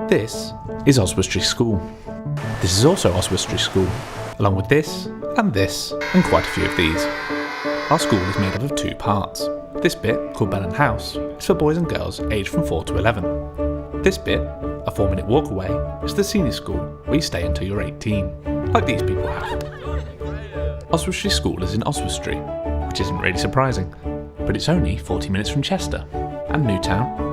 This is Oswestry School. This is also Oswestry School, along with this, and quite a few of these. Our school is made up of two parts. This bit, called Bell and House, is for boys and girls aged from 4 to 11. This bit, a 4-minute walk away, is the senior school, where you stay until you're 18, like these people have. Oswestry School is in Oswestry, which isn't really surprising, but it's only 40 minutes from Chester, and Newtown,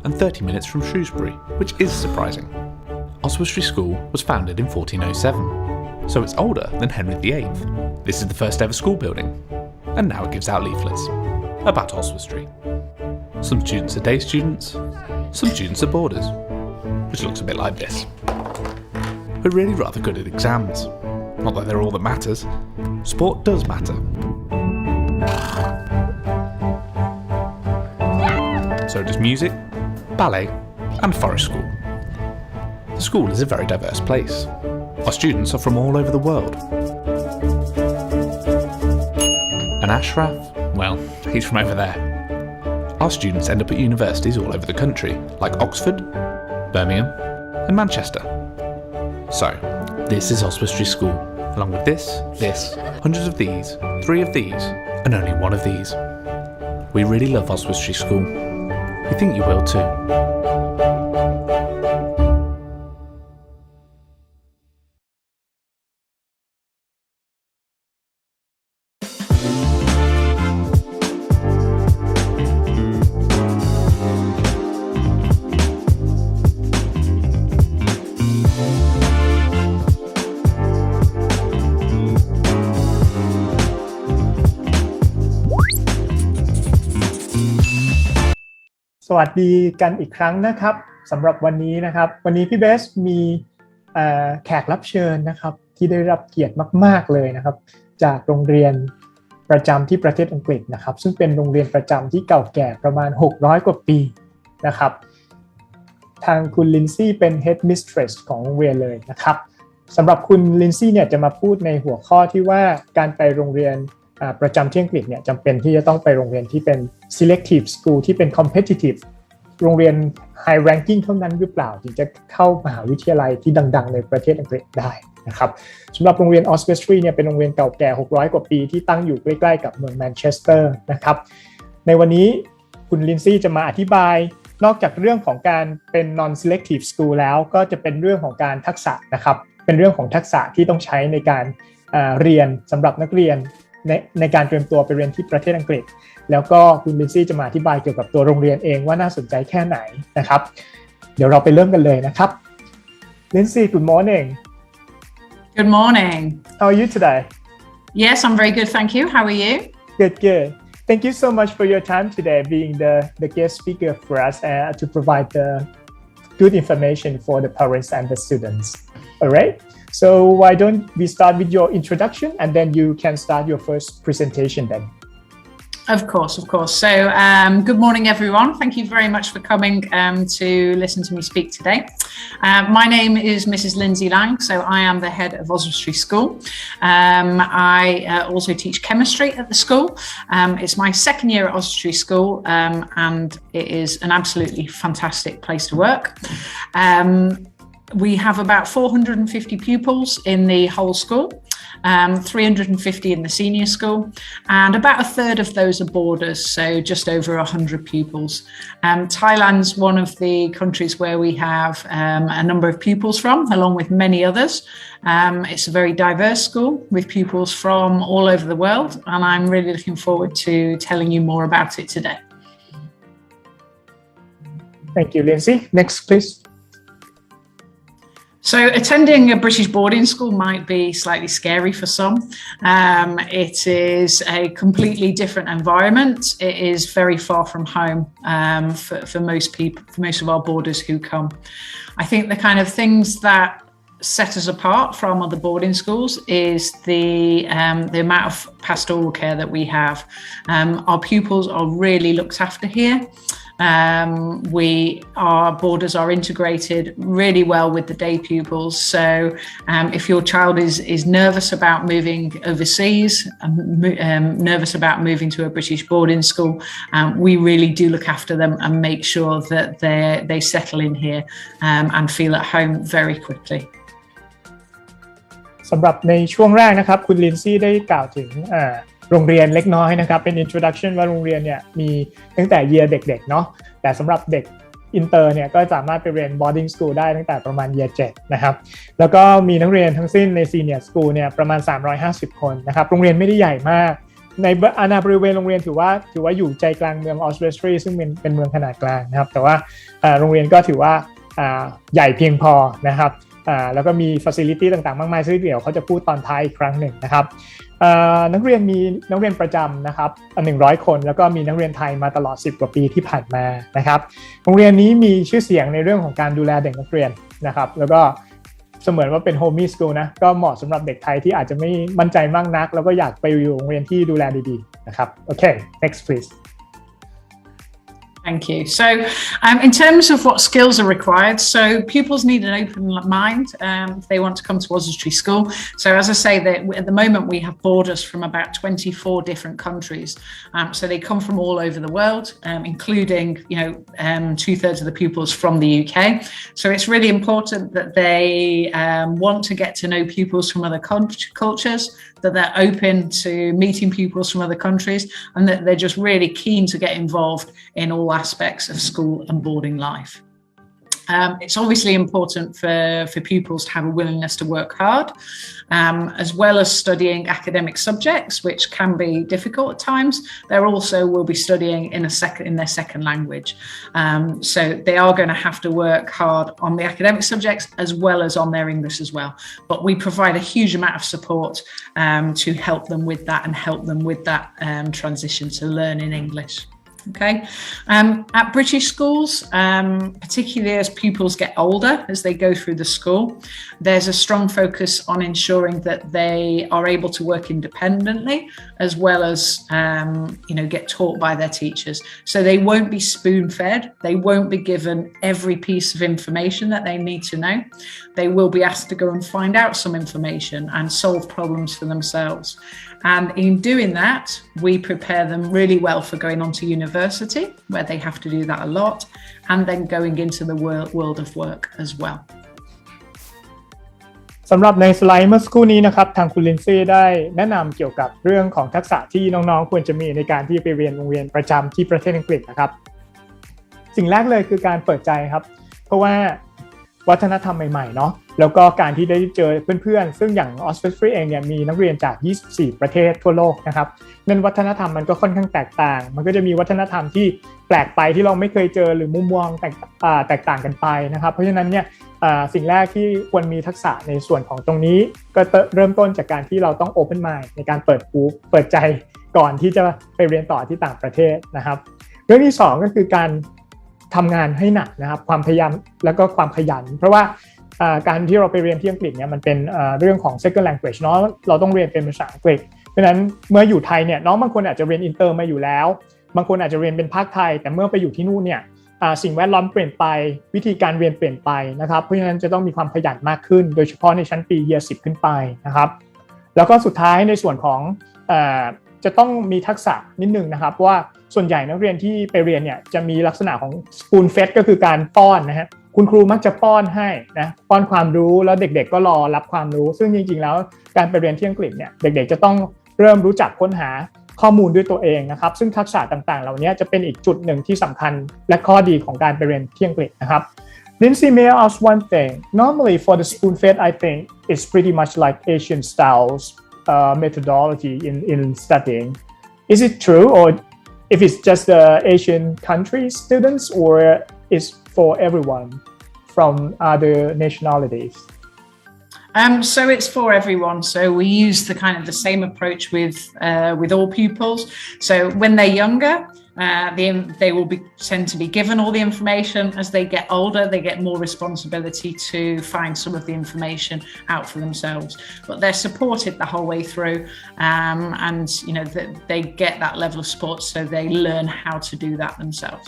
and 30 minutes from Shrewsbury, which is surprising. Oswestry School was founded in 1407, so it's older than Henry VIII. This is the first ever school building, and now it gives out leaflets about Oswestry. Some students are day students, some students are boarders, which looks a bit like this. We're really rather good at exams. Not that they're all that matters. Sport does matter. So does music, ballet, and forest school. The school is a very diverse place. Our students are from all over the world. And Ashraf, well, he's from over there. Our students end up at universities all over the country, like Oxford, Birmingham, and Manchester. So, this is Oswestry School, along with this, hundreds of these, 3 of these, and only 1 of these. We really love Oswestry School. We think you will too.สวัสดีกันอีกครั้งนะครับสำหรับวันนี้นะครับวันนี้พี่เบสมีแขกรับเชิญนะครับที่ได้รับเกียรติมากๆเลยนะครับจากโรงเรียนประจำที่ประเทศอังกฤษนะครับซึ่งเป็นโรงเรียนประจำที่เก่าแก่ประมาณ600กว่าปีนะครับทางคุณลินซี่เป็น Headmistress ของโรงเรียนเลยนะครับสำหรับคุณลินซี่เนี่ยจะมาพูดในหัวข้อที่ว่าการไปโรงเรียนประจำที่อังกฤษเนี่ยจำเป็นที่จะต้องไปโรงเรียนที่เป็น selective school ที่เป็น competitive โรงเรียน high ranking เท่านั้นหรือเปล่าถึงจะเข้ามหาวิทยาลัยที่ดังๆในประเทศอังกฤษได้นะครับสำหรับโรงเรียน Oswestry เนี่ยเป็นโรงเรียนเก่าแก่600กว่าปีที่ตั้งอยู่ใกล้ๆกับเมืองแมนเชสเตอร์นะครับในวันนี้คุณลินซี่จะมาอธิบายนอกจากเรื่องของการเป็น non selective school แล้วก็จะเป็นเรื่องของการทักษะนะครับเป็นเรื่องของทักษะที่ต้องใช้ในการเรียนสำหรับนักเรียนในการเตรียมตัวไปเรียนที่ประเทศอังกฤษแล้วก็คุณลินซี่จะมาอธิบายเกี่ยวกับตัวโรงเรียนเองว่าน่าสนใจแค่ไหนนะครับเดี๋ยวเราไปเริ่มกันเลยนะครับ Lyndsay, good morning. Good morning. How are you today? Yes, I'm very good, thank you. How are you? Good. Thank you so much for your time today being the guest speaker for us to provide the good information for the parents and the students. All right?So why don't we start with your introduction and then you can start your first presentation then. Of course. So good morning everyone. Thank you very much for coming to listen to me speak today. My name is Mrs. Lyndsay Lang, so I am the head of Oswestry School. I also teach chemistry at the school. It's my second year at Oswestry School and it is an absolutely fantastic place to work. We have about 450 pupils in the whole school, 350 in the senior school, and about a third of those are boarders, so just over 100 pupils. Thailand's one of the countries where we have a number of pupils from, along with many others. It's a very diverse school with pupils from all over the world, and I'm really looking forward to telling you more about it today. Thank you, Lyndsay. Next, please.So attending a British boarding school might be slightly scary for some. It is a completely different environment. It is very far from home for most people, for most of our boarders who come. I think the kind of things that set us apart from other boarding schools is the amount of pastoral care that we have. Our pupils are really looked after here. Our borders are integrated really well with the day pupils. So if your child is nervous about moving overseas, nervous about moving to a British boarding school, we really do look after them and make sure that they settle in here and feel at home very quickly. สำหรับในช่วงแรกนะครับคุณลินซี่ได้กล่าวถึงโรงเรียนเล็กน้อยนะครับเป็น introduction ว่าโรงเรียนเนี่ยมีตั้งแต่ year เด็กๆเนาะแต่สำหรับเด็กอินเตอร์เนี่ยก็สามารถไปเรียน boarding school ได้ตั้งแต่ประมาณ year 7นะครับแล้วก็มีนักเรียนทั้งสิ้นใน senior school เนี่ยประมาณ350คนนะครับโรงเรียนไม่ได้ใหญ่มากในอาณาบริเวณโรงเรียนถือว่าอยู่ใจกลางเมืองออสเวสทรีซึ่งเป็นเมืองขนาดกลางนะครับแต่ว่าโรงเรียนก็ถือว่าใหญ่เพียงพอนะครับแล้วก็มี facility ต่างๆมากมายซึ่งเดี๋ยวเขาจะพูดตอนท้ายอีกครั้งหนึ่งนะครับนักเรียนมีนักเรียนประจำนะครับ100คนแล้วก็มีนักเรียนไทยมาตลอด10กว่าปีที่ผ่านมานะครับโรงเรียนนี้มีชื่อเสียงในเรื่องของการดูแลเด็กนักเรียนนะครับแล้วก็เสมือนว่าเป็น homey school นะก็เหมาะสำหรับเด็กไทยที่อาจจะไม่มั่นใจมากนักแล้วก็อยากไปอยู่โรงเรียนที่ดูแลดีๆนะครับโอเค next please Thank you. So in terms of what skills are required, so pupils need an open mind if they want to come to Oswestry School. So as I say, at the moment we have boarders from about 24 different countries. So they come from all over the world, including 2/3 of the pupils from the UK. So it's really important that they want to get to know pupils from other cultures, that they're open to meeting pupils from other countries, and that they're just really keen to get involved in all aspects of school and boarding life. It's obviously important for pupils to have a willingness to work hard, as well as studying academic subjects, which can be difficult at times. They also will be studying in their second language. So they are going to have to work hard on the academic subjects as well as on their English as well. But we provide a huge amount of support to help them with that and help them with that transition to learning English. Okay, at British schools, particularly as pupils get older, as they go through the school, there's a strong focus on ensuring that they are able to work independently, as well as, get taught by their teachers. So they won't be spoon-fed. They won't be given every piece of information that they need to know. They will be asked to go and find out some information and solve problems for themselves. And in doing that, we prepare them really well for going on to university, where they have to do that a lot, and then going into the world of work as well. สำหรับในสไลด์เมื่อสักครู่นี้นะครับทางคุณลินซี่ได้แนะนำเกี่ยวกับเรื่องของทักษะที่น้องๆควรจะมีในการที่ไปเรียนโรงเรียนประจำที่ประเทศอังกฤษนะครับสิ่งแรกเลยคือการเปิดใจครับเพราะว่าวัฒนธรรมใหม่ๆเนาะแล้วก็การที่ได้เจอเพื่อนๆซึ่งอย่างออสเตรเลียเองเนี่ยมีนักเรียนจาก24ประเทศทั่วโลกนะครับนั้นวัฒนธรรมมันก็ค่อนข้างแตกต่างมันก็จะมีวัฒนธรรมที่แปลกไปที่เราไม่เคยเจอหรือมุมมองแตกต่างกันไปนะครับเพราะฉะนั้นเนี่ยสิ่งแรกที่ควรมีทักษะในส่วนของตรงนี้ก็เริ่มต้นจากการที่เราต้อง open mind ในการเปิดใจก่อนที่จะไปเรียนต่อที่ต่างประเทศนะครับเรื่องที่2ก็คือการทำงานให้หนักนะครับความพยายามแล้วก็ความขยันเพราะว่าการที่เราไปเรียนที่อังกฤษเนี่ยมันเป็นเรื่องของ second language เนาะเราต้องเรียนเป็นภาษาอังกฤษเพราะฉะนั้นเมื่ออยู่ไทยเนี่ยน้องบางคนอาจจะเรียนอินเตอร์มาอยู่แล้วบางคนอาจจะเรียนเป็นภาคไทยแต่เมื่อไปอยู่ที่นู่นเนี่ยสิ่งแวดล้อมเปลี่ยนไปวิธีการเรียนเปลี่ยนไปนะครับเพราะฉะนั้นจะต้องมีความขยันมากขึ้นโดยเฉพาะในชั้นปี year 10 ขึ้นไปนะครับแล้วก็สุดท้ายในส่วนของจะต้องมีทักษะนิดนึงนะครับว่าส่วนใหญ่นักเรียนที่ไปเรียนเนี่ยจะมีลักษณะของ spoon fed ก็คือการป้อนนะฮะคุณครูมักจะป้อนให้นะป้อนความรู้แล้วเด็กๆก็รอรับความรู้ซึ่งจริงๆแล้วการไปเรียนที่อังกฤษเนี่ยเด็กๆจะต้องเริ่มรู้จักค้นหาข้อมูลด้วยตัวเองนะครับซึ่งทักษะต่างๆเหล่านี้จะเป็นอีกจุดหนึ่งที่สำคัญและข้อดีของการไปเรียนที่อังกฤษนะครับ Lyndsay, may I ask one thing? Normally for the spoon fed, I think it's pretty much like Asian styles methodology in studying. Is it true, or if it's just the Asian country students, or is for everyone from other nationalities? So it's for everyone. So we use the same approach with all pupils. So when they're younger, they will tend to be given all the information. As they get older, they get more responsibility to find some of the information out for themselves. But they're supported the whole way through, and they get that level of support, so they learn how to do that themselves.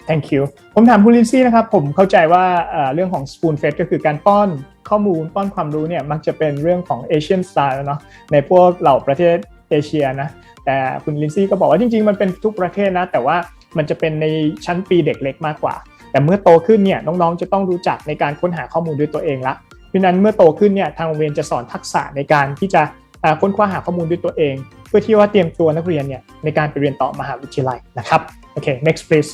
Thank you ผมถามคุณลินซี่นะครับผมเข้าใจว่าเรื่องของ spoon fed ก็คือการป้อนข้อมูลป้อนความรู้เนี่ยมักจะเป็นเรื่องของ Asian style เนาะในพวกเหล่าประเทศเอเชียนะแต่คุณลินซี่ก็บอกว่าจริงๆมันเป็นทุกประเทศนะแต่ว่ามันจะเป็นในชั้นปีเด็กเล็กมากกว่าแต่เมื่อโตขึ้นเนี่ยน้องๆจะต้องรู้จักในการค้นหาข้อมูลด้วยตัวเองละเพราะนั้นเมื่อโตขึ้นเนี่ยทางโรงเรียนจะสอนทักษะในการที่จะค้นคว้าหาข้อมูลด้วยตัวเองเพื่อที่ว่าเตรียมตัวนักเรียนเนี่ยในการไปเรียนต่อมหาวิทยาลัยนะครับโอเค next please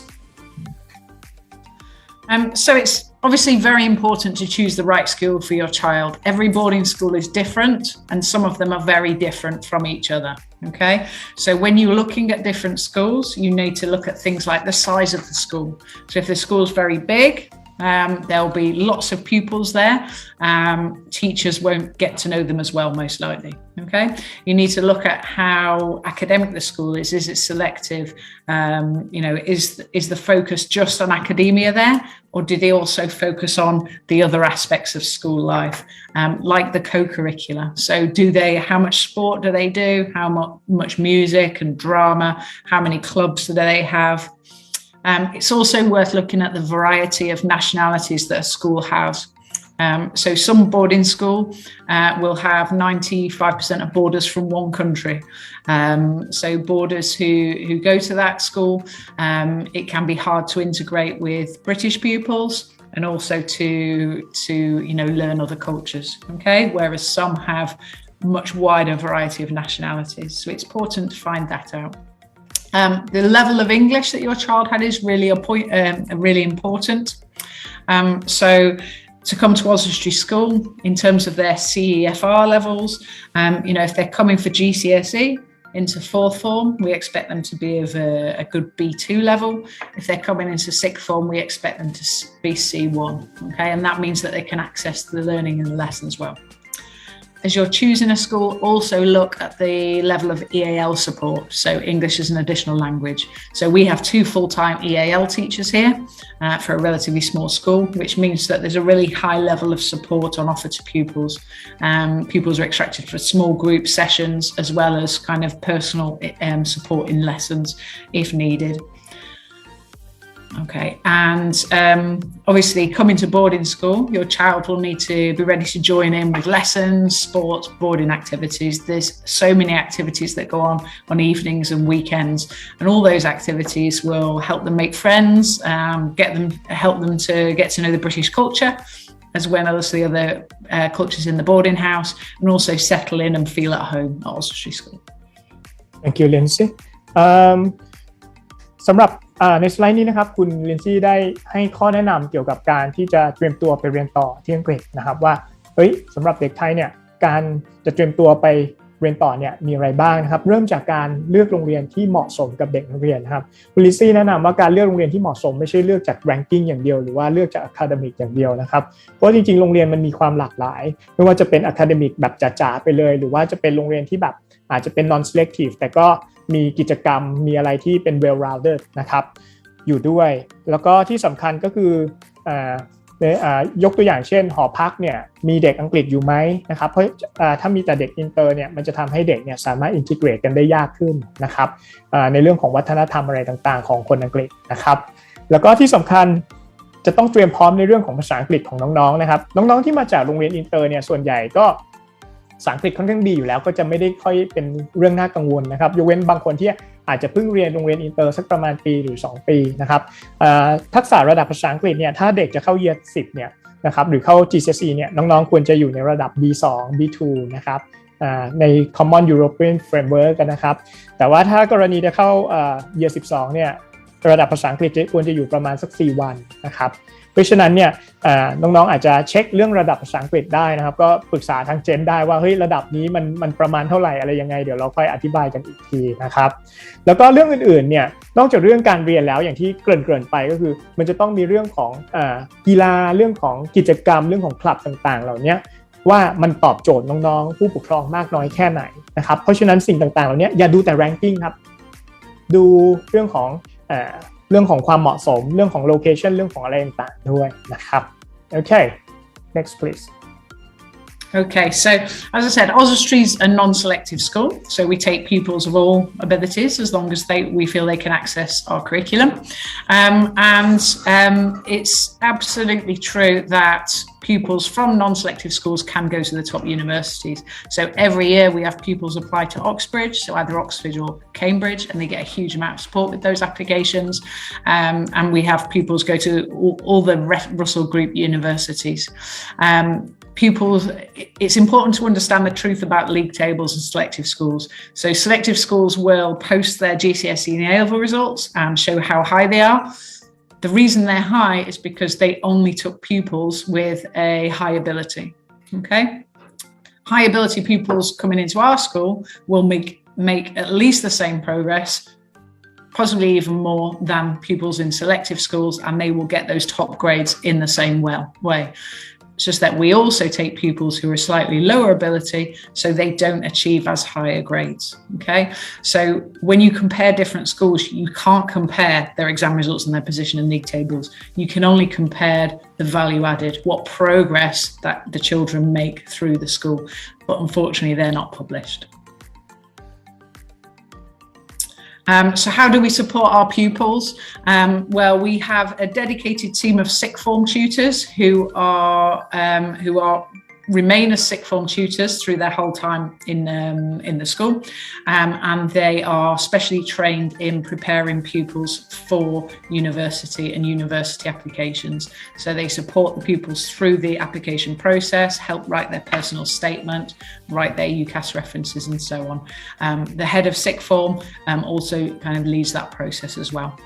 So it's obviously very important to choose the right school for your child. Every boarding school is different and some of them are very different from each other. Okay, so when you're looking at different schools, you need to look at things like the size of the school. So if the school is very big, there'll be lots of pupils there. Teachers won't get to know them as well, most likely. Okay, you need to look at how academic the school is. Is it selective? Is the focus just on academia there, or do they also focus on the other aspects of school life, like the co-curricular? So how much sport do they do? How much music and drama? How many clubs do they have? It's also worth looking at the variety of nationalities that a school has. So some boarding school will have 95% of boarders from one country. So boarders who go to that school, it can be hard to integrate with British pupils and also to learn other cultures. Okay, whereas some have much wider variety of nationalities. So it's important to find that out. The level of English that your child had is really really important. So to come to Oswestry School, in terms of their CEFR levels, if they're coming for GCSE into fourth form, we expect them to be of a good B2 level. If they're coming into sixth form, we expect them to be C1. Okay, and that means that they can access the learning in the lessons well. As you're choosing a school, also look at the level of EAL support, so English as an additional language. So we have 2 full-time EAL teachers here for a relatively small school, which means that there's a really high level of support on offer to pupils. Pupils are extracted for small group sessions as well as kind of personal support in lessons if needed. Okay, and obviously coming to boarding school, your child will need to be ready to join in with lessons, sports, boarding activities. There's so many activities that go on evenings and weekends, and all those activities will help them make friends, help them to get to know the British culture, as well as the other cultures in the boarding house, and also settle in and feel at home at Oswestry School. Thank you, Lyndsay. สำหรับในสไลด์นี้นะครับคุณลินซี่ได้ให้ข้อแนะนำเกี่ยวกับการที่จะเตรียมตัวไปเรียนต่อที่อังกฤษนะครับว่าสำหรับเด็กไทยเนี่ยการจะเตรียมตัวไปเรียนต่อเนี่ยมีอะไรบ้างนะครับเริ่มจากการเลือกโรงเรียนที่เหมาะสมกับเด็กนักเรียนนะครับคุณลินซี่แนะนำว่าการเลือกโรงเรียนที่เหมาะสมไม่ใช่เลือกจาก ranking อย่างเดียวหรือว่าเลือกจาก academic อย่างเดียวนะครับเพราะจริงๆโรงเรียนมันมีความหลากหลายไม่ว่าจะเป็น academic แบบจ๋าๆไปเลยหรือว่าจะเป็นโรงเรียนที่แบบอาจจะเป็น non selective แต่ก็มีกิจกรรมมีอะไรที่เป็น well rounded นะครับอยู่ด้วยแล้วก็ที่สำคัญก็คือยกตัวอย่างเช่นหอพักเนี่ยมีเด็กอังกฤษอยู่ไหมนะครับเพราะถ้ามีแต่เด็กอินเตอร์เนี่ยมันจะทำให้เด็กเนี่ยสามารถอินทิเกรตกันได้ยากขึ้นนะครับในเรื่องของวัฒนธรรมอะไรต่างๆของคนอังกฤษนะครับแล้วก็ที่สำคัญจะต้องเตรียมพร้อมในเรื่องของภาษาอังกฤษของน้องๆนะครับน้องๆที่มาจากโรงเรียนอินเตอร์เนี่ยส่วนใหญ่ก็ภาษาอังกฤษค่อนข้างดีอยู่แล้วก็จะไม่ได้ค่อยเป็นเรื่องน่ากังวลนะครับยกเว้นบางคนที่อาจจะเพิ่งเรียนโรงเรียนอินเตอร์สักประมาณปีหรือ2ปีนะครับทักษะระดับภาษาอังกฤษเนี่ยถ้าเด็กจะเข้า Year 10เนี่ยนะครับหรือเข้า GCSE เนี่ยน้องๆควรจะอยู่ในระดับ B2 B2 นะครับใน Common European Framework กันนะครับแต่ว่าถ้ากรณีจะเข้าYear 12เนี่ยระดับภาษาอังกฤษควรจะอยู่ประมาณสัก4วันนะครับเพราะฉะนั้นเนี่ยน้องๆอาจจะเช็คเรื่องระดับภาษาอังกฤษได้นะครับก็ปรึกษาทางเจนได้ว่าเฮ้ยระดับนี้มันประมาณเท่าไหร่อะไรยังไงเดี๋ยวเราค่อยอธิบายกันอีกทีนะครับแล้วก็เรื่องอื่นๆเนี่ยนอกจากเรื่องการเรียนแล้วอย่างที่เกริ่นๆไปก็คือมันจะต้องมีเรื่องของกีฬาเรื่องของกิจกรรมเรื่องของคลับต่างๆเหล่านี้ว่ามันตอบโจทย์น้องๆผู้ปกครองมากน้อยแค่ไหนนะครับเพราะฉะนั้นสิ่งต่างๆเหล่านี้อย่าดูแต่ ranking ครับดูเรื่องของความเหมาะสมเรื่องของโลเคชันเรื่องของอะไรต่างๆด้วยนะครับโอเค next please Okay, so as I said, Oswestry is a non-selective school. So we take pupils of all abilities as long as we feel they can access our curriculum. It's absolutely true that pupils from non-selective schools can go to the top universities. So every year we have pupils apply to Oxbridge, so either Oxford or Cambridge, and they get a huge amount of support with those applications. And we have pupils go to all the Russell Group universities. Pupils, it's important to understand the truth about league tables and selective schools. So selective schools will post their GCSE and A-level results and show how high they are. The reason they're high is because they only took pupils with a high ability, okay? High ability pupils coming into our school will make at least the same progress, possibly even more than pupils in selective schools, and they will get those top grades in the same way. It's just that we also take pupils who are slightly lower ability, so they don't achieve as higher grades, okay? So when you compare different schools, you can't compare their exam results and their position in league tables. You can only compare the value added, what progress that the children make through the school. But unfortunately, they're not published. So how do we support our pupils? Well, we have a dedicated team of sixth form tutors who remain as sixth form tutors through their whole time in the school, and they are specially trained in preparing pupils for university and university applications. So they support the pupils through the application process, help write their personal statement, write their UCAS references and so on. The head of sixth form also kind of leads that process as well.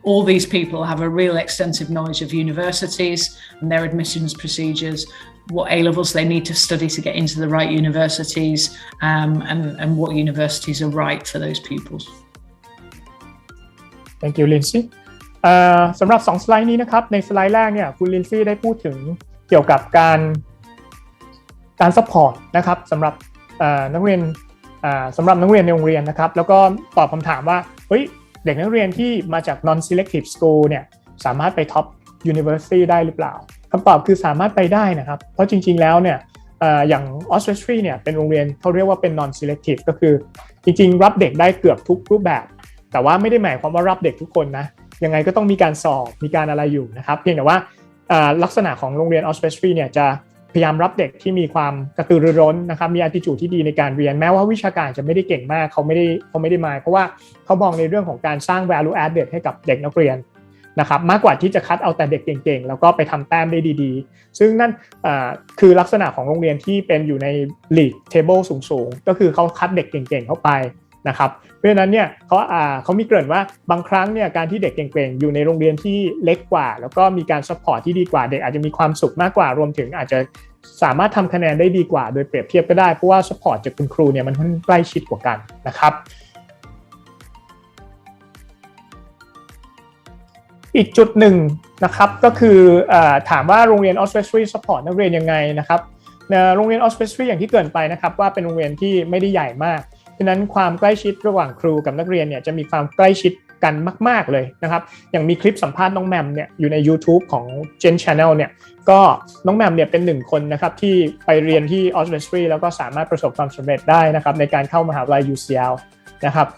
All these people have a real extensive knowledge of universities and their admissions procedures, what A-levels they need to study to get into the right universities, and what universities are right for those pupils. Thank you, Lyndsay. สำหรับ2สไลด์นี้นะครับในสไลด์แรกเนี่ยคุณ Lyndsay ได้พูดถึงเกี่ยวกับการซัพพอร์ตนะครับสำหรับนักเรียนในโรงเรียนนะครับแล้วก็ตอบคำถามว่าเฮ้ยเด็กนักเรียนที่มาจาก non-selective school เนี่ยสามารถไป top university ได้หรือเปล่าคำตอบคือสามารถไปได้นะครับเพราะจริงๆแล้วเนี่ยอย่าง Oswestry เนี่ยเป็นโรงเรียนเขาเรียกว่าเป็น non-selective ก็คือจริงๆรับเด็กได้เกือบทุกรูปแบบแต่ว่าไม่ได้หมายความว่ารับเด็กทุกคนนะยังไงก็ต้องมีการสอบมีการอะไรอยู่นะครับเพียงแต่ว่าลักษณะของโรงเรียน Oswestry เนี่ยจะพยายามรับเด็กที่มีความกระตือรือร้นนะครับมี attitude ที่ดีในการเรียนแม้ว่าวิชาการจะไม่ได้เก่งมากเขาไม่ได้มาเพราะว่าเขามองในเรื่องของการสร้าง value added ให้กับเด็กนักเรียนนะครับมากกว่าที่จะคัดเอาแต่เด็กเก่งๆแล้วก็ไปทำแต้มได้ดีๆซึ่งนั่นคือลักษณะของโรงเรียนที่เป็นอยู่ใน league table สูงๆก็คือเขาคัดเด็กเก่งๆเข้าไปนะครับเพราะฉะนั้นเนี่ยเขามีเกริ่นว่าบางครั้งเนี่ยการที่เด็กเก่งๆอยู่ในโรงเรียนที่เล็กกว่าแล้วก็มีการ support ที่ดีกว่าเด็กอาจจะมีความสุขมากกว่ารวมถึงอาจจะสามารถทำคะแนนได้ดีกว่าโดยเปรียบเทียบก็ได้เพราะว่า support จากคุณครูเนี่ยมันใกล้ชิดกว่ากันนะครับอีกจุดหนึ่งนะครับก็คือถามว่าโรงเรียน Oswestry support นักเรียนยังไงนะครับโรงเรียน Oswestry อย่างที่เกริ่นไปนะครับว่าเป็นโรงเรียนที่ไม่ได้ใหญ่มากฉะนั้นความใกล้ชิดระหว่างครูกับนักเรียนเนี่ยจะมีความใกล้ชิดกันมากๆเลยนะครับอย่างมีคลิปสัมภาษณ์น้องแมมเนี่ยอยู่ใน YouTube ของ GENT Channel เนี่ยก็น้องแมมเนี่ยเป็น1คนนะครับที่ไปเรียนที่ Oswestry แล้วก็สามารถประสบความสำเร็จได้นะครับในการเข้ามหาวิทยาลัย UCL นะครับ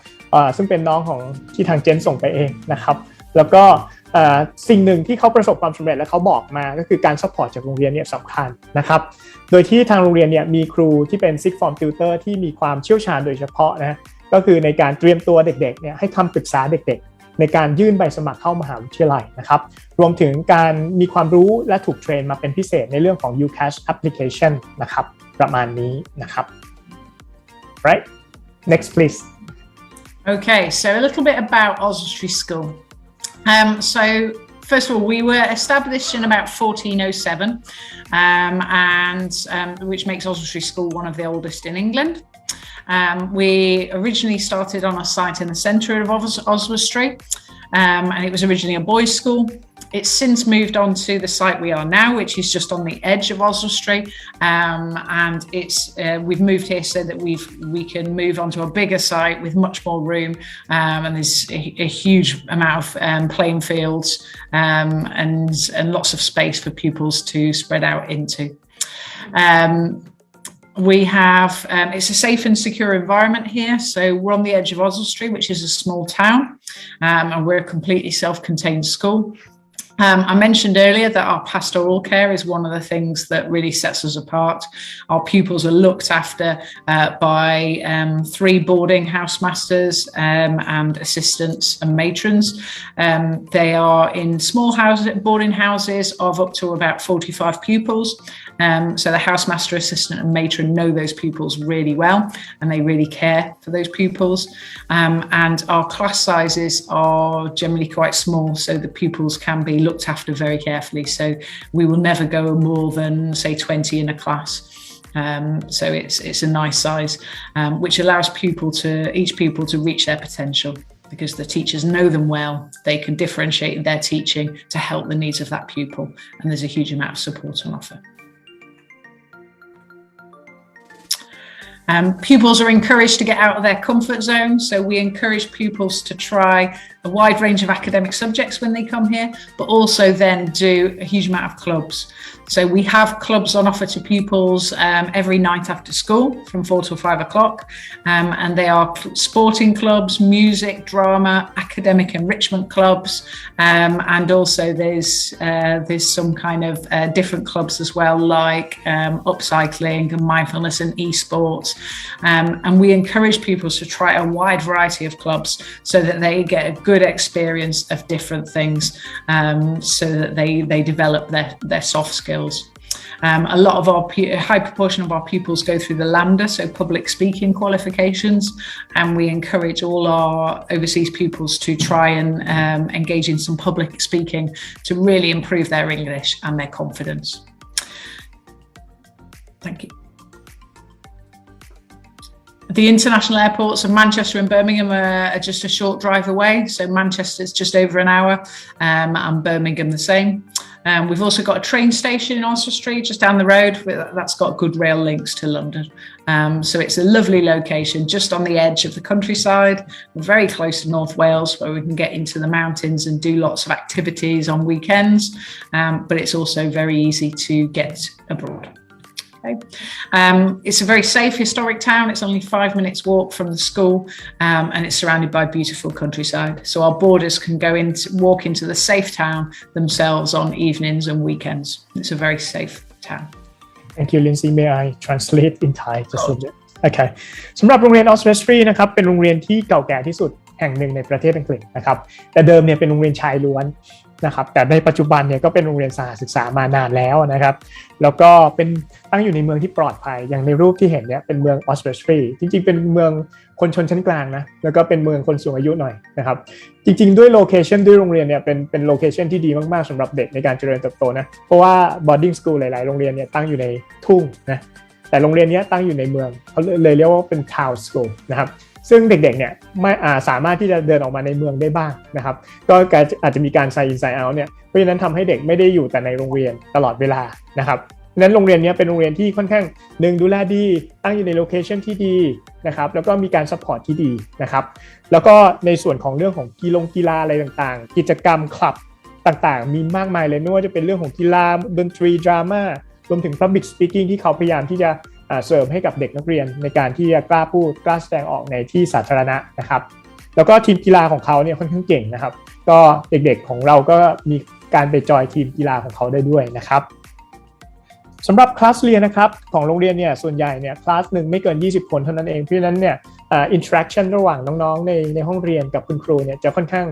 ซึ่งเป็นน้องของที่ทาง GENT ส่งไปเองนะครับแล้วก็สิ่งหนึ่งที่เขาประสบความสำเร็จและเขาบอกมาก็คือการซัพพอร์ตจากโรงเรียนเนี่ยสำคัญนะครับโดยที่ทางโรงเรียนเนี่ยมีครูที่เป็น Sixth Form Tutor ที่มีความเชี่ยวชาญโดยเฉพาะนะก็คือในการเตรียมตัวเด็กๆเนี่ยให้คำปรึกษาเด็กๆในการยื่นใบสมัครเข้ามหาวิทยาลัยนะครับรวมถึงการมีความรู้และถูกเทรนมาเป็นพิเศษในเรื่องของ UCAS application นะครับประมาณนี้นะครับ right next please Okay, so a little bit about Oswestry School. So first of all, we were established in about 1407, which makes Oswestry School one of the oldest in England. We originally started on a site in the centre of Oswestry, and it was originally a boys' school. It's since moved on to the site we are now, which is just on the edge of Oswestry, and we've moved here so that we can move onto a bigger site with much more room, and there's a huge amount of playing fields and lots of space for pupils to spread out into. We have, it's a safe and secure environment here. So we're on the edge of Oswestry, which is a small town, and we're a completely self-contained school. I mentioned earlier that our pastoral care is one of the things that really sets us apart. Our pupils are looked after by 3 boarding house masters and assistants and matrons. They are in small boarding houses of up to about 45 pupils. So the housemaster, assistant and matron know those pupils really well, and they really care for those pupils. And our class sizes are generally quite small, so the pupils can be looked after very carefully. So we will never go more than, say, 20 in a class. So it's a nice size, which allows each pupil to reach their potential, because the teachers know them well. They can differentiate their teaching to help the needs of that pupil, and there's a huge amount of support on offer. Pupils are encouraged to get out of their comfort zone, so we encourage pupils to try a wide range of academic subjects when they come here, but also then do a huge amount of clubs. So we have clubs on offer to pupils every night after school from 4 till 5 o'clock, and they are sporting clubs, music, drama, academic enrichment clubs, and also there's some kind of different clubs as well, like upcycling and mindfulness and esports, and we encourage pupils to try a wide variety of clubs so that they get a good experience of different things, so that they develop their soft skills. A lot of a high proportion of our pupils go through the LAMDA, so public speaking qualifications, and we encourage all our overseas pupils to try and engage in some public speaking to really improve their English and their confidence. Thank you. The international airports of Manchester and Birmingham are just a short drive away. So Manchester's just over an hour, and Birmingham the same. We've also got a train station in Oswestry just down the road that's got good rail links to London. So it's a lovely location just on the edge of the countryside. We're very close to North Wales, where we can get into the mountains and do lots of activities on weekends, but it's also very easy to get abroad. Okay. It's a very safe historic town. It's only 5 minutes walk from the school, and it's surrounded by beautiful countryside. So our boarders can walk into the safe town themselves on evenings and weekends. It's a very safe town. Thank you, Lyndsay. May I translate in Thai just a bit? Okay. สำหรับโรงเรียน Oswestry นะครับเป็นโรงเรียนที่เก่าแก่ที่สุดแห่งหนึ่งในประเทศอังกฤษนะครับแต่เดิมเนี่ยเป็นโรงเรียนชายล้วนนะครับแต่ในปัจจุบันเนี่ยก็เป็นโรงเรียนสหศึกษามานานแล้วนะครับแล้วก็เป็นตั้งอยู่ในเมืองที่ปลอดภัยอย่างในรูปที่เห็นเนี่ยเป็นเมือง Oswestry จริงๆเป็นเมืองคนชนชั้นกลางนะแล้วก็เป็นเมืองคนสูงอายุหน่อยนะครับจริงๆด้วยโลเคชันด้วยโรงเรียนเนี่ยเป็นโลเคชันที่ดีมากๆสำหรับเด็กในการเจริญเติบโตนะเพราะว่า boarding school หลายๆโรงเรียนเนี่ยตั้งอยู่ในทุ่งนะแต่โรงเรียนนี้ตั้งอยู่ในเมืองเขาเลยเรียกว่าเป็น town school นะครับซึ่งเด็กๆเนี่ยไม่สามารถที่จะเดินออกมาในเมืองได้บ้างนะครับก็อาจจะมีการ sign in sign out เนี่ยเพราะฉะนั้นทำให้เด็กไม่ได้อยู่แต่ในโรงเรียนตลอดเวลานะครับนั้นโรงเรียนนี้เป็นโรงเรียนที่ค่อนข้างดูแลดีตั้งอยู่ในโลเคชันที่ดีนะครับแล้วก็มีการซัพพอร์ตที่ดีนะครับแล้วก็ในส่วนของเรื่องของกีฬาอะไรต่างๆกิจกรรมคลับต่างๆมีมากมายเลยไม่ว่าจะเป็นเรื่องของกีฬาดนตรีดราม่ารวมถึง public speaking ที่เขาพยายามที่จะเสริมให้กับเด็กนักเรียนในการที่จะกล้าพูดกล้าแสดงออกในที่สาธารณะนะครับแล้วก็ทีมกีฬาของเขาเนี่ยค่อนข้างเก่งนะครับก็เด็กๆของเราก็มีการไปจอยทีมกีฬาของเขาได้ด้วยนะครับสำหรับคลาสเรียนนะครับของโรงเรียนเนี่ยส่วนใหญ่เนี่ยคลาสหนึ่งไม่เกิน20คนเท่านั้นเองเพราะฉะนั้นเนี่ยinteraction ระหว่างน้องๆในห้องเรียนกับคุณครูเนี่ยจะค่อนข้าง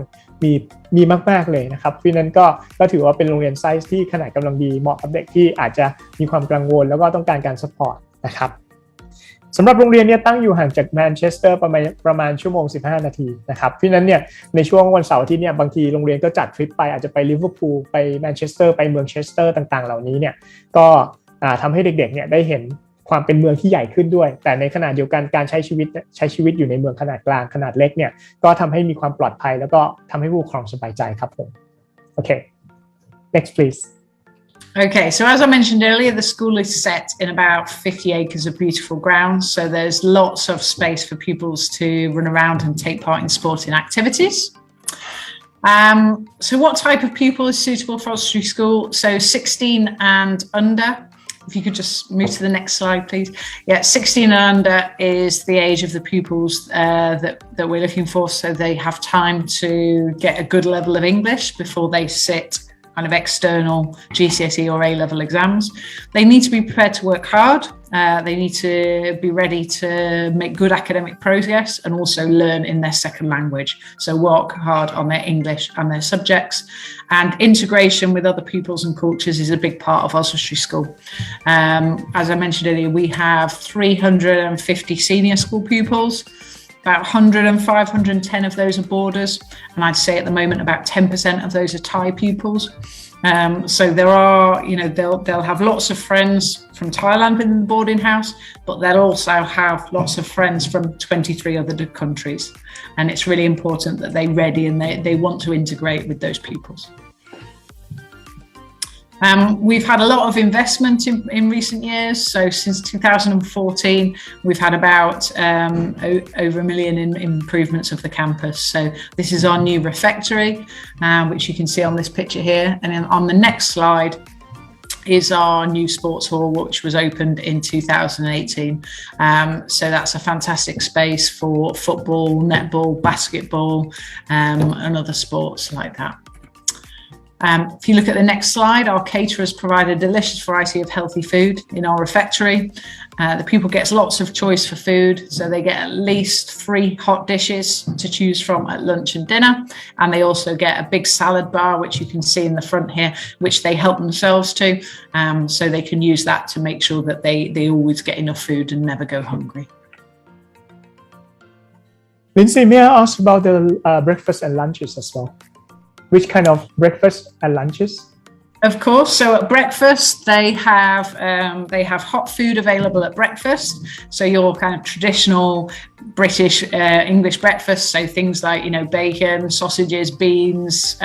มีมากๆเลยนะครับเพราะฉะนั้นก็ถือว่าเป็นโรงเรียนไซส์ที่ขนาดกำลังดีเหมาะกับเด็กที่อาจจะมีความกังวลแล้วก็ต้องการการซัพพอร์ตนะครับสำหรับโรงเรียนเนี่ยตั้งอยู่ห่างจากแมนเชสเตอร์ประมาณชั่วโมง15นาทีนะครับเพราะฉะนั้นเนี่ยในช่วงวันเสาร์อาทิตย์เนี่ยบางทีโรงเรียนก็จัดทริปไปอาจจะไปลิเวอร์พูลไปแมนเชสเตอร์ไปเมืองเชสเตอร์ต่างๆเหล่านี้เนี่ยก็ทำให้เด็กๆเนี่ยได้เห็นความเป็นเมืองที่ใหญ่ขึ้นด้วยแต่ในขณะเดียวกันการใช้ชีวิตอยู่ในเมืองขนาดกลางขนาดเล็กเนี่ยก็ทำให้มีความปลอดภัยแล้วก็ทำให้ผู้ปกครองสบายใจครับผมโอเค next please Okay, so as I mentioned earlier, the school is set in about 50 acres of beautiful grounds, so there's lots of space for pupils to run around and take part in sporting activities. So what type of pupil is suitable for Oswestry School? So 16 and under. if you could just move to the next slide, please. Yeah, 16 and under is the age of the pupils that we're looking for, so they have time to get a good level of English before they sit kind of external GCSE or A-level exams. They need to be prepared to work hard. They need to be ready to make good academic progress and also learn in their second language. So work hard on their English and their subjects. And integration with other pupils and cultures is a big part of Oswestry School. As I mentioned earlier, we have 350 senior school pupils. About 100 and 510 of those are boarders, and I'd say at the moment about 10% of those are Thai pupils. So there are, they'll have lots of friends from Thailand within the boarding house, but they'll also have lots of friends from 23 other countries. And it's really important that they're ready and they want to integrate with those pupils. We've had a lot of investment in recent years. So since 2014, we've had about over $1 million in improvements of the campus. So this is our new refectory, which you can see on this picture here. And then on the next slide is our new sports hall, which was opened in 2018. So that's a fantastic space for football, netball, basketball, and other sports like that. If you look at the next slide, our caterers provide a delicious variety of healthy food in our refectory. The pupil gets lots of choice for food, so they get at least 3 hot dishes to choose from at lunch and dinner. And they also get a big salad bar, which you can see in the front here, which they help themselves to. So they can use that to make sure that they always get enough food and never go hungry. Lyndsay, may I ask about the breakfast and lunches as well? Which kind of breakfast and lunches? Of course. So at breakfast, they have hot food available at breakfast. So your kind of traditional British English breakfast. So things like, bacon, sausages, beans,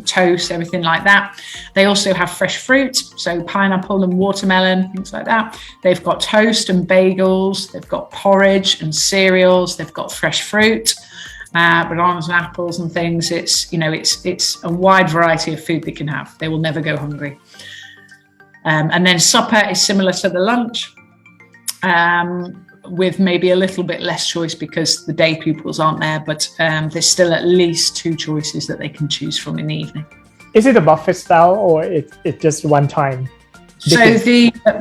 toast, everything like that. They also have fresh fruit. So pineapple and watermelon, things like that. They've got toast and bagels. They've got porridge and cereals. They've got fresh fruit. Bananas and apples and things. It's a wide variety of food they can have. They will never go hungry. And then supper is similar to the lunch, with maybe a little bit less choice because the day pupils aren't there, but there's still at least 2 choices that they can choose from in the evening. Is it a buffet style or it's just one time? So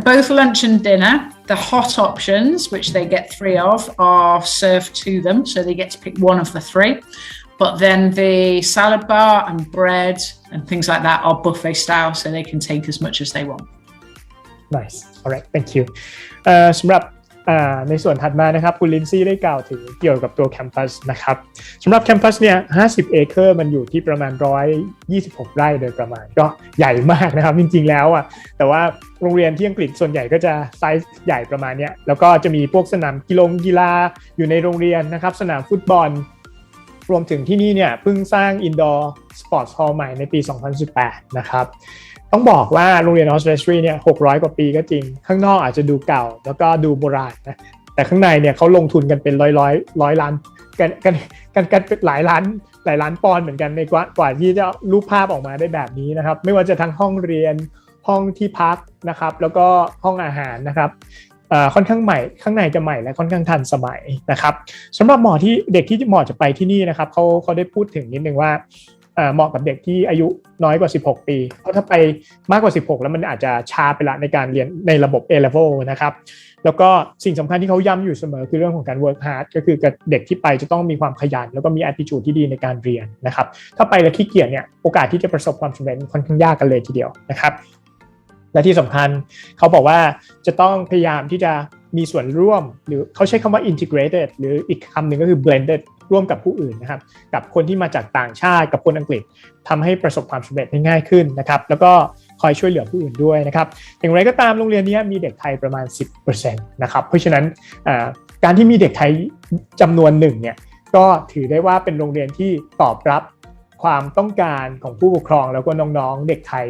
both lunch and dinner, the hot options, which they get 3 of, are served to them. So they get to pick one of the 3. But then the salad bar and bread and things like that are buffet style, so they can take as much as they want. Nice. All right. Thank you. สำหรับในส่วนถัดมานะครับคุณลินซี่ได้กล่าวถึงเกี่ยวกับตัวแคมปัสนะครับสำหรับแคมปัสเนี่ย50 เอเคอร์มันอยู่ที่ประมาณ126 ไร่โดยประมาณก็ใหญ่มากนะครับจริงๆแล้วแต่ว่าโรงเรียนที่อังกฤษส่วนใหญ่ก็จะไซส์ใหญ่ประมาณนี้แล้วก็จะมีพวกสนามกีฬาอยู่ในโรงเรียนนะครับสนามฟุตบอลรวมถึงที่นี่เนี่ยเพิ่งสร้าง Indoor Sports Hall ใหม่ในปี 2018 นะครับต้องบอกว่าโรงเรียนออสเตรเลียเนี่ย600 กว่าปีก็จริงข้างนอกอาจจะดูเก่าแล้วก็ดูโบราณนะแต่ข้างในเนี่ยเขาลงทุนกันเป็นร้อยล้านกันเป็นหลายล้านปอนด์เหมือนกันในกว่าที่จะรูปภาพออกมาได้แบบนี้นะครับไม่ว่าจะทั้งห้องเรียนห้องที่พักนะครับแล้วก็ห้องอาหารนะครับค่อนข้างใหม่ข้างในจะใหม่และค่อนข้างทันสมัยนะครับสำหรับเด็กที่เหมาะจะไปที่นี่นะครับเขาได้พูดถึงนิดนึงว่าเหมาะกับเด็กที่อายุน้อยกว่า16 ปีเพราะถ้าไปมากกว่า16แล้วมันอาจจะช้าไปละในการเรียนในระบบ A-level นะครับแล้วก็สิ่งสำคัญที่เขาย้ำอยู่เสมอคือเรื่องของการ work hard ก็คือเด็กที่ไปจะต้องมีความขยันแล้วก็มี attitude ที่ดีในการเรียนนะครับถ้าไปแล้วขี้เกียจเนี่ยโอกาสที่จะประสบความสำเร็จค่อนข้างยากกันเลยทีเดียวนะครับและที่สำคัญเขาบอกว่าจะต้องพยายามที่จะมีส่วนร่วมหรือเขาใช้คำว่า integrated หรืออีกคำหนึ่งก็คือ blended ร่วมกับผู้อื่นนะครับกับคนที่มาจากต่างชาติกับคนอังกฤษทำให้ประสบความสำเร็จได้ง่ายขึ้นนะครับแล้วก็คอยช่วยเหลือผู้อื่นด้วยนะครับอย่างไรก็ตามโรงเรียนนี้มีเด็กไทยประมาณ 10% นะครับเพราะฉะนั้นการที่มีเด็กไทยจำนวนหนึ่งเนี่ยก็ถือได้ว่าเป็นโรงเรียนที่ตอบรับความต้องการของผู้ปกครองแล้วก็น้องๆเด็กไทย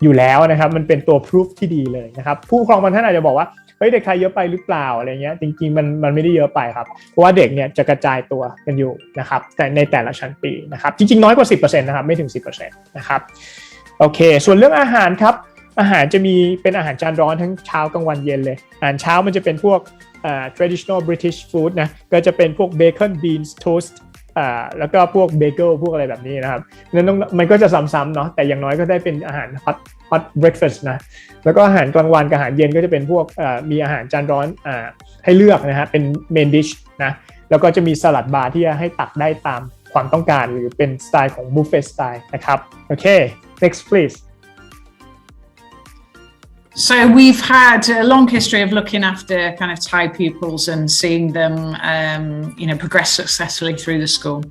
อยู่แล้วนะครับมันเป็นตัว proof ที่ดีเลยนะครับผู้ปกครองบางท่านอาจจะบอกว่าเด็กไทยเยอะไปหรือเปล่าอะไรเงี้ยจริงๆมันไม่ได้เยอะไปครับเพราะว่าเด็กเนี่ยจะกระจายตัวกันอยู่นะครับแต่ในแต่ละชั้นปีนะครับจริงๆน้อยกว่า 10% นะครับไม่ถึง 10% นะครับโอเคส่วนเรื่องอาหารครับ อาหารจะมีเป็นอาหารจานร้อนทั้งเช้ากลางวันเย็นเลยอาหารเช้ามันจะเป็นพวกtraditional British food นะก็จะเป็นพวก bacon beans toast แล้วก็พวกเบเกิลพวกอะไรแบบนี้นะครับนั้นมันก็จะซ้ำๆเนาะแต่อย่างน้อยก็ได้เป็นอาหาร hot breakfast นะแล้วก็อาหารกลางวันกับอาหารเย็นก็จะเป็นพวกมีอาหารจานร้อนให้เลือกนะฮะเป็น main dish นะแล้วก็จะมีสลัดบาร์ที่จะให้ตักได้ตามความต้องการหรือเป็นสไตล์ของ buffet style นะครับโอเค next please So we've had a long history of looking after kind of Thai pupils and seeing them, progress successfully through the school.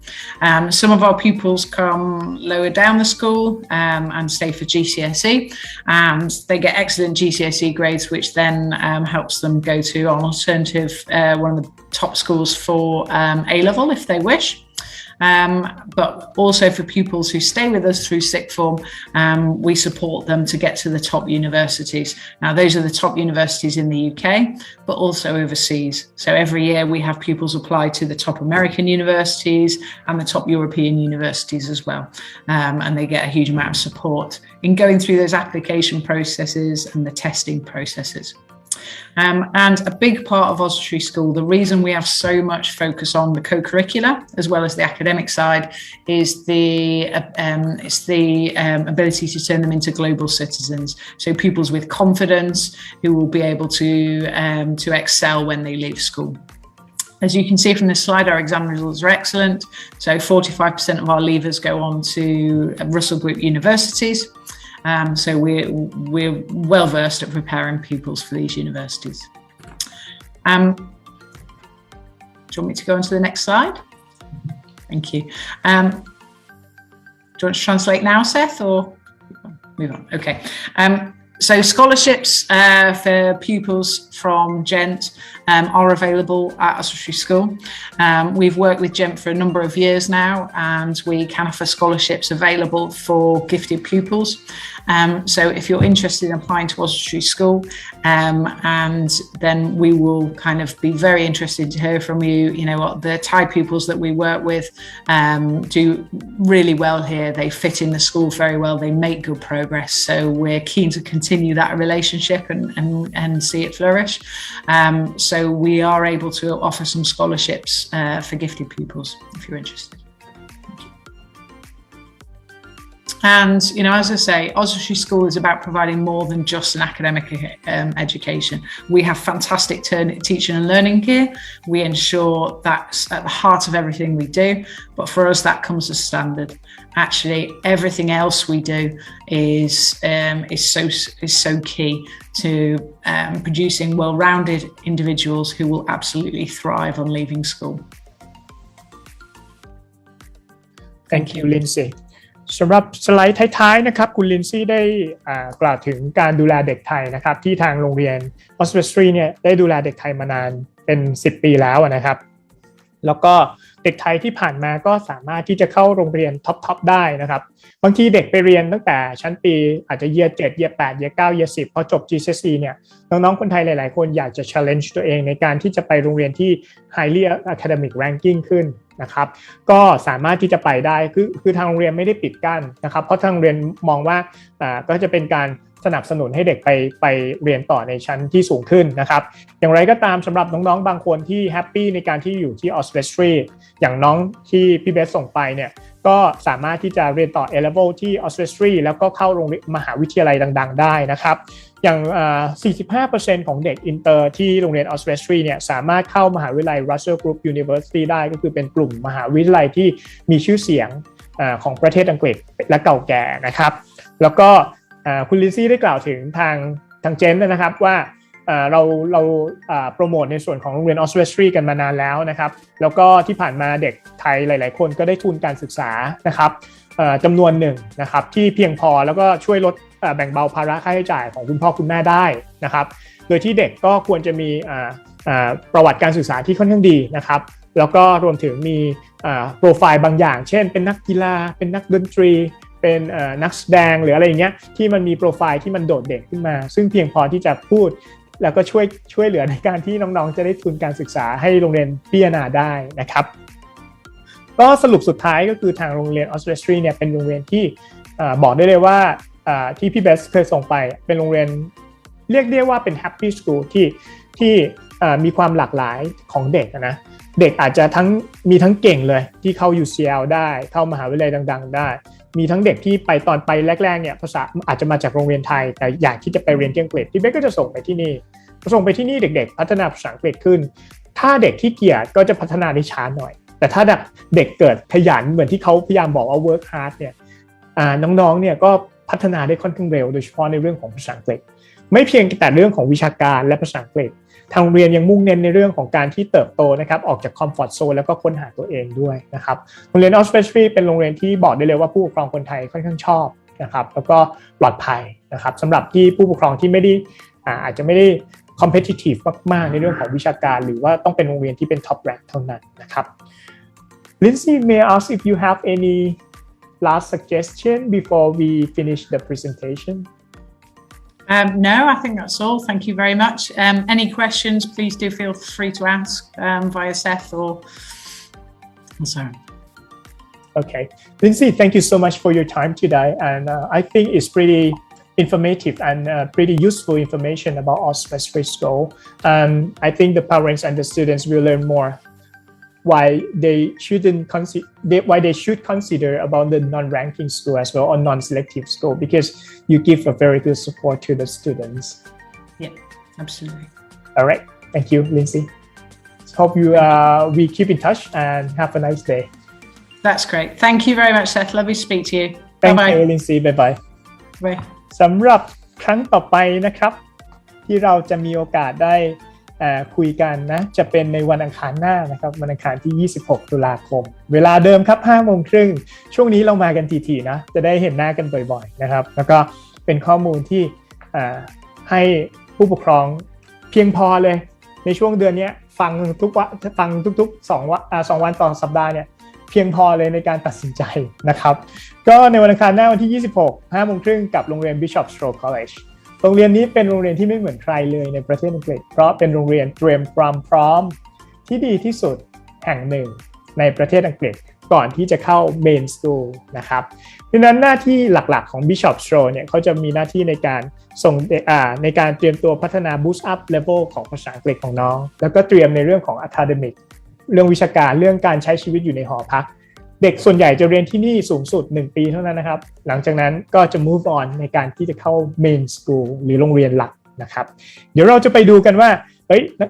Some of our pupils come lower down the school and stay for GCSE, and they get excellent GCSE grades, which then helps them go to an alternative, one of the top schools for A-level if they wish. But also for pupils who stay with us through sixth form, we support them to get to the top universities. Now, those are the top universities in the UK, but also overseas. So every year we have pupils apply to the top American universities and the top European universities as well. And they get a huge amount of support in going through those application processes and the testing processes. And a big part of Oswestry School, the reason we have so much focus on the co-curricular as well as the academic side is the ability to turn them into global citizens. So pupils with confidence who will be able to excel when they leave school. As you can see from this slide, our exam results are excellent. So 45% of our leavers go on to Russell Group universities. So we're well versed at preparing pupils for these universities. Do you want me to go on to the next slide? Thank you. Do you want to translate now, Seth, or move on? Okay. So scholarships for pupils from GENT are available at Oswestry School. We've worked with GENT for a number of years now, and we can offer scholarships available for gifted pupils. So if you're interested in applying to Oswestry School, and then we will kind of be very interested to hear from you. You know what, the Thai pupils that we work with do really well here. They fit in the school very well. They make good progress. So we're keen to continue that relationship and see it flourish. So we are able to offer some scholarships for gifted pupils if you're interested. And, you know, as I say, Oswestry School is about providing more than just an academic education. We have fantastic teaching and learning here. We ensure that's at the heart of everything we do. But for us, that comes as standard. Actually, everything else we do is so key to producing well-rounded individuals who will absolutely thrive on leaving school. Thank you, Lyndsay. สำหรับสไลด์ท้ายๆนะครับคุณลินซี่ได้กล่าวถึงการดูแลเด็กไทยนะครับที่ทางโรงเรียน Oswestry เนี่ยได้ดูแลเด็กไทยมานานเป็น10ปีแล้วนะครับแล้วก็เด็กไทยที่ผ่านมาก็สามารถที่จะเข้าโรงเรียนท็อปได้นะครับบางทีเด็กไปเรียนตั้งแต่ชั้นปีอาจจะ Year 7 Year 8 Year 9 Year 10พอจบ GCSE เนี่ยน้องๆคนไทยหลายๆคนอยากจะ challenge ตัวเองในการที่จะไปโรงเรียนที่ highly academic ranking ขึ้นนะครับก็สามารถที่จะไปได้คือทางโรงเรียนไม่ได้ปิดกั้นนะครับเพราะทางโรงเรียนมองว่าก็จะเป็นการสนับสนุนให้เด็กไปเรียนต่อในชั้นที่สูงขึ้นนะครับอย่างไรก็ตามสำหรับน้องๆบางคนที่แฮปปี้ในการที่อยู่ที่ Oswestry อย่างน้องที่พี่เบสส่งไปเนี่ยก็สามารถที่จะเรียนต่อ A-level ที่ Oswestry แล้วก็เข้าโรงเรียนมหาวิทยาลัยดังๆได้นะครับอย่าง45% ของเด็กอินเตอร์ที่โรงเรียน Oswestry เนี่ยสามารถเข้ามหาวิทยาลัย Russell Group University ได้ก็คือเป็นกลุ่มมหาวิทยาลัยที่มีชื่อเสียงของประเทศอังกฤษและเก่าแก่นะครับแล้วก็คุณลินซี่ได้กล่าวถึงทางเจนนะครับว่าเราโปรโมทในส่วนของโรงเรียน Oswestry กันมานานแล้วนะครับแล้วก็ที่ผ่านมาเด็กไทยหลายๆคนก็ได้ทุนการศึกษานะครับจำนวนหนึ่งนะครับที่เพียงพอแล้วก็ช่วยลดแบ่งเบาภาระค่าใช้จ่ายของคุณพ่อคุณแม่ได้นะครับโดยที่เด็กก็ควรจะมีประวัติการศึกษาที่ค่อนข้างดีนะครับแล้วก็รวมถึงมีโปรไฟล์บางอย่างเช่นเป็นนักกีฬาเป็นนักดนตรีเป็นนักแสดงหรืออะไรอย่างเงี้ยที่มันมีโปรไฟล์ที่มันโดดเด่นขึ้นมาซึ่งเพียงพอที่จะพูดแล้วก็ช่วยเหลือในการที่น้องๆจะได้ทุนการศึกษาให้โรงเรียนพิจารณาได้นะครับก็สรุปสุดท้ายก็คือทางโรงเรียน Oswestry เนี่ยเป็นโรงเรียนที่บอกได้เลยว่า ที่พี่เบสเคยส่งไปเป็นโรงเรียนเรียกได้ว่าเป็น Happy School ที่มีความหลากหลายของเด็กนะเด็กอาจจะมีทั้งเก่งเลยที่เข้า UCL ได้เข้ามหาวิทยาลัยดังๆได้มีทั้งเด็กที่ตอนไปแรกๆเนี่ยภาษาอาจจะมาจากโรงเรียนไทยแต่อยากที่จะไปเรียนอังกฤษพี่เบสก็จะส่งไปที่นี่เด็กๆพัฒนาภาษาอังกฤษขึ้นถ้าเด็กที่เกียจก็จะพัฒนาได้ช้าหน่อยแต่ถ้าเด็กเกิดขยันเหมือนที่เขาพยายามบอกว่า work hard เนี่ยน้องๆเนี่ยก็พัฒนาได้ค่อนข้างเร็วโดยเฉพาะในเรื่องของภาษาอังกฤษไม่เพียงแต่เรื่องของวิชาการและภาษาอังกฤษทางโรงเรียนยังมุ่งเน้นในเรื่องของการที่เติบโตนะครับออกจากคอมฟอร์ตโซนแล้วก็ค้นหาตัวเองด้วยนะครับโรงเรียนออสเวสทรีเป็นโรงเรียนที่บอกได้เลยว่าผู้ปกครองคนไทยค่อนข้างชอบนะครับแล้วก็ปลอดภัยนะครับสำหรับที่ผู้ปกครองที่ไม่ได้อาจจะไม่ได้ competitive มากๆในเรื่องของวิชาการหรือว่าต้องเป็นโรงเรียนที่เป็น top rank เท่านั้นนะครับ Lyndsay, may I ask if you have any last suggestion before we finish the presentation? No, I think that's all. Thank you very much. Any questions, please do feel free to ask via Seth or so. Okay. Lyndsay, thank you so much for your time today. And I think it's pretty informative and pretty useful information about Oswestry School. I think the parents and the students will learn more why they should consider about the non-ranking school as well or non-selective school because you give a very good support to the students. Yeah, absolutely. All right. Thank you, Lyndsay. Hope we keep in touch and have a nice day. That's great. Thank you very much, Seth. Lovely to speak to you. Thank Bye-bye. you, Lyndsay. Bye-bye. Bye. สำหรับครั้งต่อไปนะครับที่เราจะมีโอกาสได้คุยกันนะจะเป็นในวันอังคารหน้านะครับวันอังคารที่26ตุลาคมเวลาเดิมครับ 5:30 น.ช่วงนี้เรามากันทีๆนะจะได้เห็นหน้ากันบ่อยๆนะครับแล้วก็เป็นข้อมูลที่ให้ผู้ปกครองเพียงพอเลยในช่วงเดือนนี้ฟังทุกๆ2 วันต่อสัปดาห์เนี่ยเพียงพอเลยในการตัดสินใจนะครับก็ในวันอังคารหน้าวันที่26 5:30 น.กับโรงเรียน Pastoral Careโรงเรียนนี้เป็นโรงเรียนที่ไม่เหมือนใครเลยในประเทศอังกฤษเพราะเป็นโรงเรียนเตรียมความพร้อมที่ดีที่สุดแห่งหนึ่งในประเทศอังกฤษก่อนที่จะเข้า Main School นะครับดังนั้นหน้าที่หลักๆของ Pastoral เนี่ยเขาจะมีหน้าที่ในการในการเตรียมตัวพัฒนา boost up level ของภาษาอังกฤษของน้องแล้วก็เตรียมในเรื่องของ academic เรื่องวิชาการเรื่องการใช้ชีวิตอยู่ในหอพักเด็กส่วนใหญ่จะเรียนที่นี่สูงสุด1 ปีเท่านั้นนะครับหลังจากนั้นก็จะ move on ในการที่จะเข้า main school หรือโรงเรียนหลักนะครับเดี๋ยวเราจะไปดูกันว่า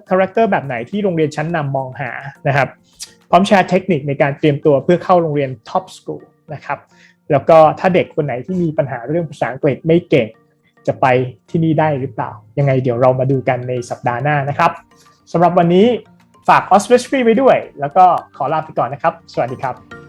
คาแรคเตอร์แบบไหนที่โรงเรียนชั้นนำมองหานะครับพร้อมแชร์เทคนิคในการเตรียมตัวเพื่อเข้าโรงเรียน top school นะครับแล้วก็ถ้าเด็กคนไหนที่มีปัญหาเรื่องภาษาอังกฤษไม่เก่งจะไปที่นี่ได้หรือเปล่ายังไงเดี๋ยวเรามาดูกันในสัปดาห์หน้านะครับสำหรับวันนี้ฝาก Oswestry ไว้ด้วยแล้วก็ขอลาไปก่อนนะครับสวัสดีครับ